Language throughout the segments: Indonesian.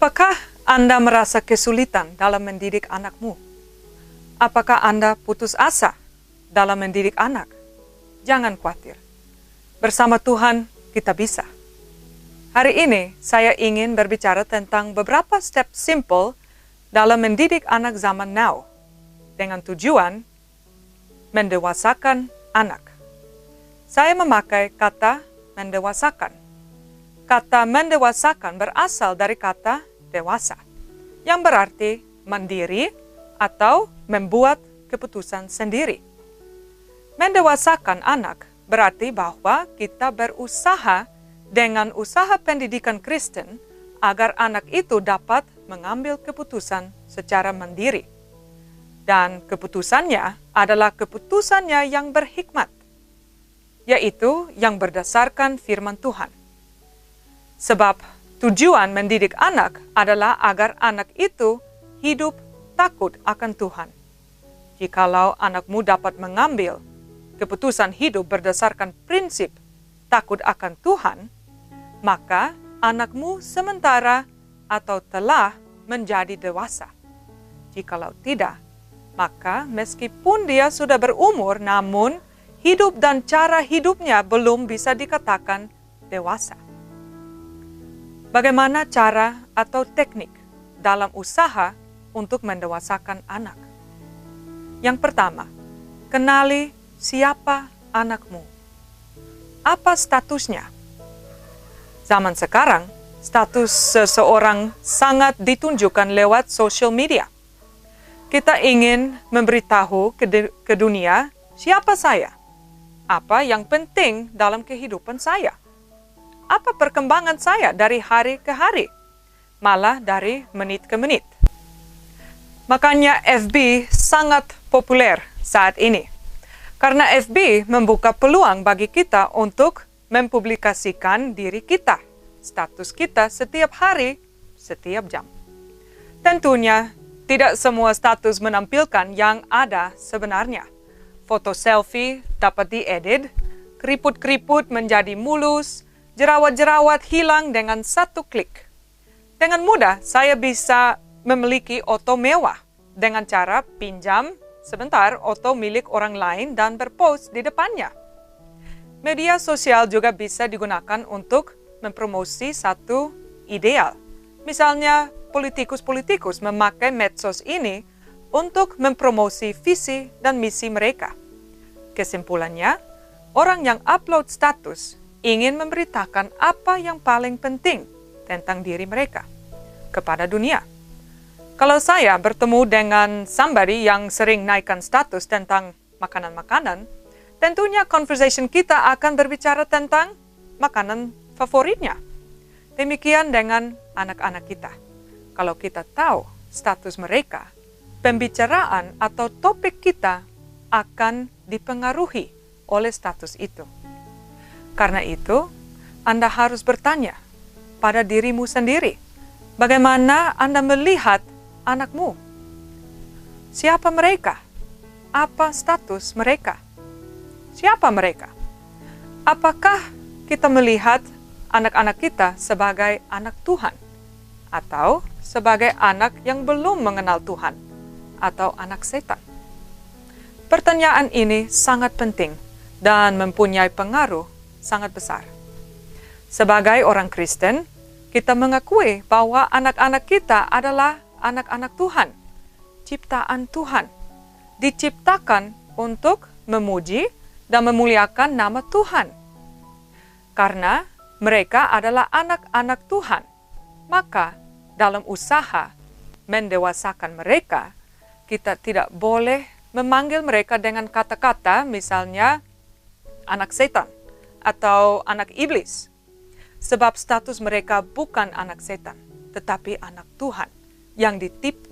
Apakah Anda merasa kesulitan dalam mendidik anakmu? Apakah Anda putus asa dalam mendidik anak? Jangan khawatir. Bersama Tuhan kita bisa. Hari ini saya ingin berbicara tentang beberapa step simple dalam mendidik anak zaman now dengan tujuan mendewasakan anak. Saya memakai kata mendewasakan. Kata mendewasakan berasal dari kata dewasa, yang berarti mandiri atau membuat keputusan sendiri. Mendewasakan anak berarti bahwa kita berusaha dengan usaha pendidikan Kristen agar anak itu dapat mengambil keputusan secara mandiri. Dan keputusannya adalah keputusannya yang berhikmat, yaitu yang berdasarkan firman Tuhan. Sebab tujuan mendidik anak adalah agar anak itu hidup takut akan Tuhan. Jikalau anakmu dapat mengambil keputusan hidup berdasarkan prinsip takut akan Tuhan, maka anakmu sementara atau telah menjadi dewasa. Jikalau tidak, maka meskipun dia sudah berumur, namun hidup dan cara hidupnya belum bisa dikatakan dewasa. Bagaimana cara atau teknik dalam usaha untuk mendewasakan anak? Yang pertama, kenali siapa anakmu. Apa statusnya? Zaman sekarang, status seseorang sangat ditunjukkan lewat social media. Kita ingin memberitahu ke dunia siapa saya, apa yang penting dalam kehidupan saya. Apa perkembangan saya dari hari ke hari, malah dari menit ke menit. Makanya FB sangat populer saat ini. Karena FB membuka peluang bagi kita untuk mempublikasikan diri kita, status kita setiap hari, setiap jam. Tentunya tidak semua status menampilkan yang ada sebenarnya. Foto selfie dapat diedit, keriput-keriput menjadi mulus, jerawat-jerawat hilang dengan satu klik. Dengan mudah, saya bisa memiliki oto mewah dengan cara pinjam sebentar oto milik orang lain dan berpost di depannya. Media sosial juga bisa digunakan untuk mempromosi satu ideal. Misalnya, politikus-politikus memakai medsos ini untuk mempromosi visi dan misi mereka. Kesimpulannya, orang yang upload status ingin memberitakan apa yang paling penting tentang diri mereka kepada dunia. Kalau saya bertemu dengan somebody yang sering naikkan status tentang makanan-makanan, tentunya conversation kita akan berbicara tentang makanan favoritnya. Demikian dengan anak-anak kita. Kalau kita tahu status mereka, pembicaraan atau topik kita akan dipengaruhi oleh status itu. Karena itu, Anda harus bertanya pada dirimu sendiri, bagaimana Anda melihat anakmu? Siapa mereka? Apa status mereka? Siapa mereka? Apakah kita melihat anak-anak kita sebagai anak Tuhan? Atau sebagai anak yang belum mengenal Tuhan? Atau anak setan? Pertanyaan ini sangat penting dan mempunyai pengaruh sangat besar. Sebagai orang Kristen, kita mengakui bahwa anak-anak kita adalah anak-anak Tuhan, ciptaan Tuhan, diciptakan untuk memuji dan memuliakan nama Tuhan. Karena mereka adalah anak-anak Tuhan, maka dalam usaha mendewasakan mereka, kita tidak boleh memanggil mereka dengan kata-kata misalnya anak setan atau anak iblis. Sebab status mereka bukan anak setan, tetapi anak Tuhan yang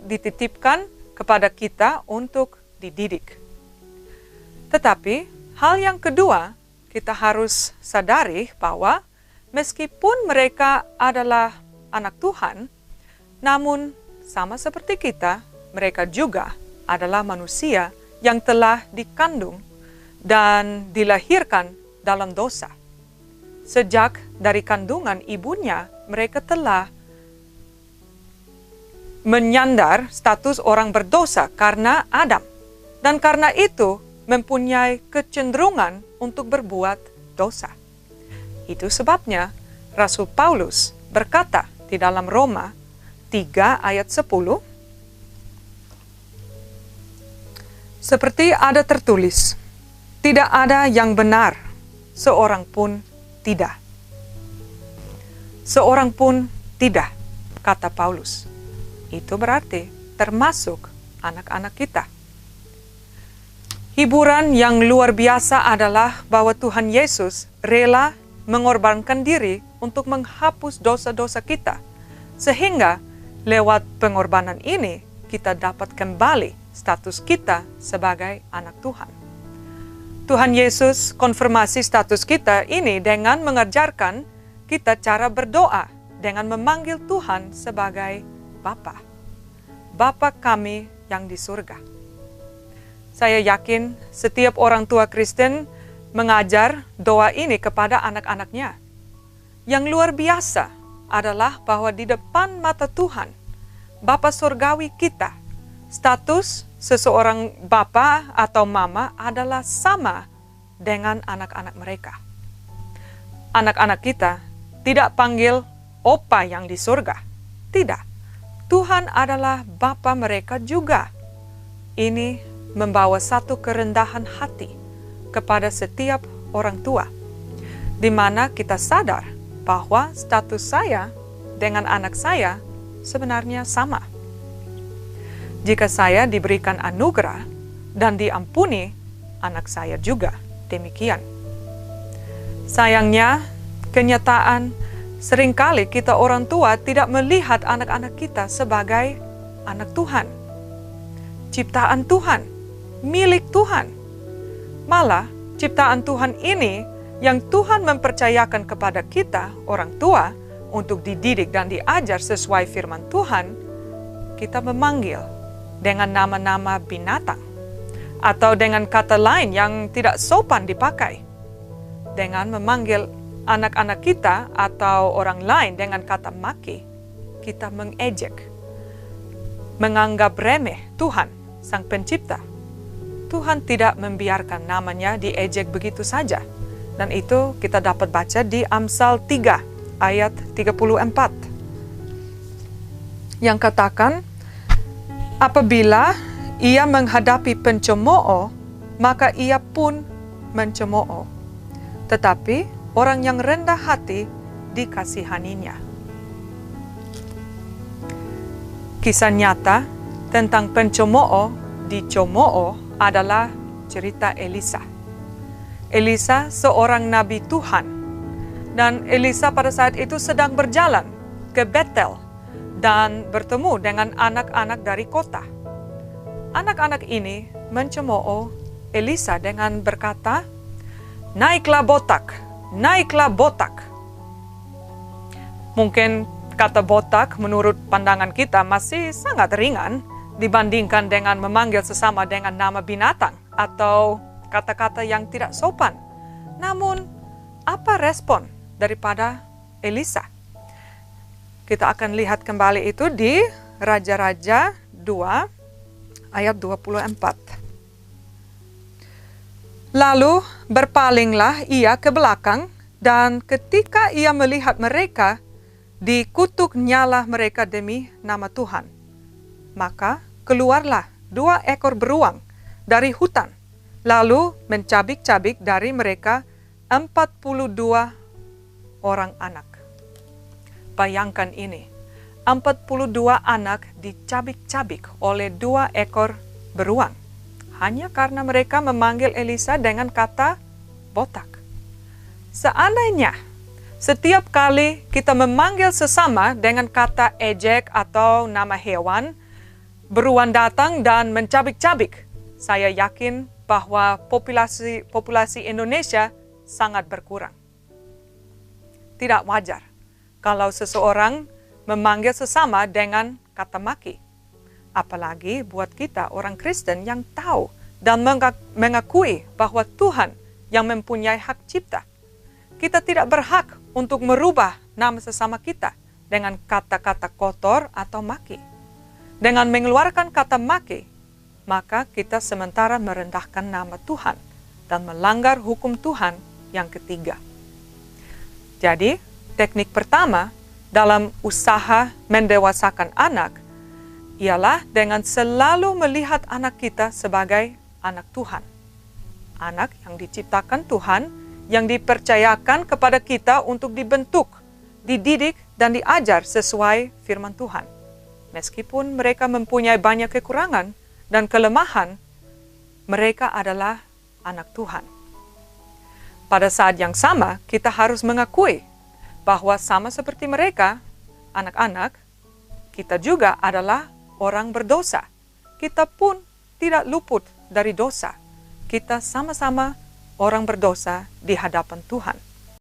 dititipkan kepada kita untuk dididik. Tetapi hal yang kedua, kita harus sadari bahwa meskipun mereka adalah anak Tuhan, namun sama seperti kita, mereka juga adalah manusia yang telah dikandung dan dilahirkan dalam dosa. Sejak dari kandungan ibunya, mereka telah menyandar status orang berdosa karena Adam, dan karena itu mempunyai kecenderungan untuk berbuat dosa. Itu sebabnya Rasul Paulus berkata di dalam Roma 3 ayat 10, seperti ada tertulis, tidak ada yang benar, seorang pun tidak. Seorang pun tidak, kata Paulus. Itu berarti termasuk anak-anak kita. Hiburan yang luar biasa adalah bahwa Tuhan Yesus rela mengorbankan diri untuk menghapus dosa-dosa kita. Sehingga lewat pengorbanan ini kita dapat kembali status kita sebagai anak Tuhan. Tuhan Yesus konfirmasi status kita ini dengan mengajarkan kita cara berdoa dengan memanggil Tuhan sebagai Bapa. Bapa kami yang di surga. Saya yakin setiap orang tua Kristen mengajar doa ini kepada anak-anaknya. Yang luar biasa adalah bahwa di depan mata Tuhan, Bapa surgawi kita, status seseorang bapa atau mama adalah sama dengan anak-anak mereka. Anak-anak kita tidak panggil opa yang di surga. Tidak. Tuhan adalah Bapa mereka juga. Ini membawa satu kerendahan hati kepada setiap orang tua, di mana kita sadar bahwa status saya dengan anak saya sebenarnya sama. Jika saya diberikan anugerah dan diampuni, anak saya juga demikian. Sayangnya, kenyataan seringkali kita orang tua tidak melihat anak-anak kita sebagai anak Tuhan, ciptaan Tuhan, milik Tuhan. Malah, ciptaan Tuhan ini yang Tuhan mempercayakan kepada kita, orang tua, untuk dididik dan diajar sesuai firman Tuhan, kita memanggil dengan nama-nama binatang, atau dengan kata lain yang tidak sopan dipakai, dengan memanggil anak-anak kita atau orang lain dengan kata maki, kita mengejek, menganggap remeh Tuhan, Sang Pencipta. Tuhan tidak membiarkan namanya diejek begitu saja. Dan itu kita dapat baca di Amsal 3 ayat 34. Yang katakan, apabila ia menghadapi pencemooh, maka ia pun mencemooh. Tetapi orang yang rendah hati dikasihaninya. Kisah nyata tentang pencemooh dicemooh adalah cerita Elisa. Elisa seorang nabi Tuhan, dan Elisa pada saat itu sedang berjalan ke Betel dan bertemu dengan anak-anak dari kota. Anak-anak ini mencemooh Elisa dengan berkata, naiklah botak, naiklah botak. Mungkin kata botak menurut pandangan kita masih sangat ringan dibandingkan dengan memanggil sesama dengan nama binatang atau kata-kata yang tidak sopan. Namun, apa respon daripada Elisa? Kita akan lihat kembali itu di Raja-Raja 2 ayat 24. Lalu berpalinglah ia ke belakang, dan ketika ia melihat mereka, dikutuk nyalah mereka demi nama Tuhan. Maka keluarlah 2 ekor beruang dari hutan, lalu mencabik-cabik dari mereka 42 orang anak. Bayangkan ini, 42 anak dicabik-cabik oleh 2 ekor beruang, hanya karena mereka memanggil Elisa dengan kata botak. Seandainya setiap kali kita memanggil sesama dengan kata ejek atau nama hewan, beruang datang dan mencabik-cabik, saya yakin bahwa populasi Indonesia sangat berkurang. Tidak wajar kalau seseorang memanggil sesama dengan kata maki. Apalagi buat kita orang Kristen yang tahu dan mengakui bahwa Tuhan yang mempunyai hak cipta. Kita tidak berhak untuk merubah nama sesama kita dengan kata-kata kotor atau maki. Dengan mengeluarkan kata make, maka kita sementara merendahkan nama Tuhan dan melanggar hukum Tuhan yang ketiga. Jadi, teknik pertama dalam usaha mendewasakan anak ialah dengan selalu melihat anak kita sebagai anak Tuhan. Anak yang diciptakan Tuhan, yang dipercayakan kepada kita untuk dibentuk, dididik, dan diajar sesuai firman Tuhan. Meskipun mereka mempunyai banyak kekurangan dan kelemahan, mereka adalah anak Tuhan. Pada saat yang sama, kita harus mengakui bahwa sama seperti mereka, anak-anak, kita juga adalah orang berdosa. Kita pun tidak luput dari dosa. Kita sama-sama orang berdosa di hadapan Tuhan.